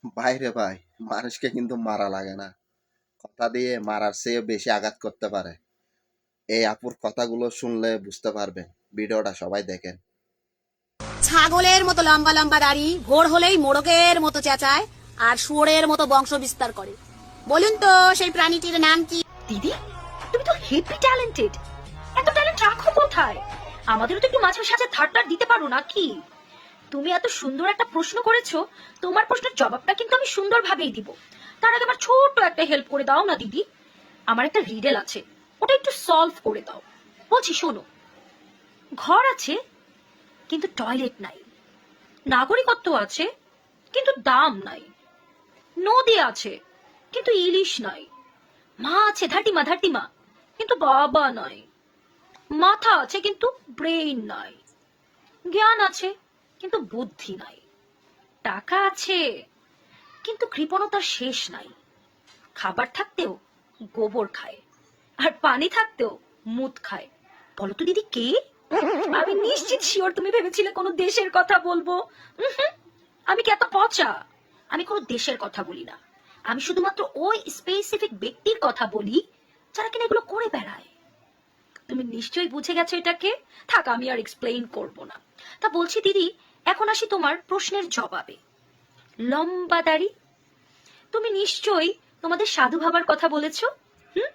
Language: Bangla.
বাইরে ভাই, মানুষকে কিন্তু মারা লাগে না, কথা দিয়ে মারার চেয়ে বেশি আঘাত করতে পারে। এই আপুর কথাগুলো শুনলে বুঝতে পারবেন। ভিডিওটা সবাই দেখেন। ছাগলের মতো লম্বা লম্বা দাড়ি, ভোর হলেই মোড়কের মতো চেঁচায় আর শুয়োরের মতো বংশ বিস্তার করে। বলুন তো সেই প্রাণীটির নাম কি? দিদি, তুমি তো হেভি ট্যালেন্টেড। এত ট্যালেন্ট রাখো কোথায়? আমাদেরও তো একটু মাঝে সাঝে ধারটার দিতে পারো নাকি? তুমি এত সুন্দর একটা প্রশ্ন করেছো, তোমার প্রশ্নের জবাবটা কিন্তু আমি সুন্দরভাবেই দিব। তার আগে আমার ছোট্ট একটা হেল্প করে দাও না দিদি। আমার একটা রিডেল আছে, ওটা একটু সলভ করে দাও। বলছি শোনো, ঘর আছে কিন্তু টয়লেট নাই, নাগরিকত্ব আছে কিন্তু দাম নাই, নদী আছে কিন্তু ইলিশ নাই, মা আছে ধাটিমা ধাটিমা কিন্তু বাবা নাই, মাথা আছে কিন্তু ব্রেইন নাই, জ্ঞান আছে কিন্তু বুদ্ধি নাই, টাকা আছে কিন্তু কৃপণতার শেষ নাই, খাবার থাকতেও গোবর খায়, আর পানি থাকতেও মুত খায়। বলো তো দিদি কে? আমি নিশ্চিত শিওর তুমি ভেবেছিলে কোনো দেশের কথা বলবো। উহুম, আমি কি এত পচা? আমি কোনো দেশের কথা বলি না, আমি শুধুমাত্র ওই স্পেসিফিক ব্যক্তির কথা বলি যারা কিনা এগুলো করে বেড়ায়। তুমি নিশ্চয়ই বুঝে গেছো এটাকে। থাক, আমি আর এক্সপ্লেইন করব না। তা বলছি দিদি, এখন আসি তোমার প্রশ্নের জবাবে। লম্বা দাড়ি, তুমি নিশ্চয়ই তোমাদের সাধু বাবার কথা বলেছো। হুম,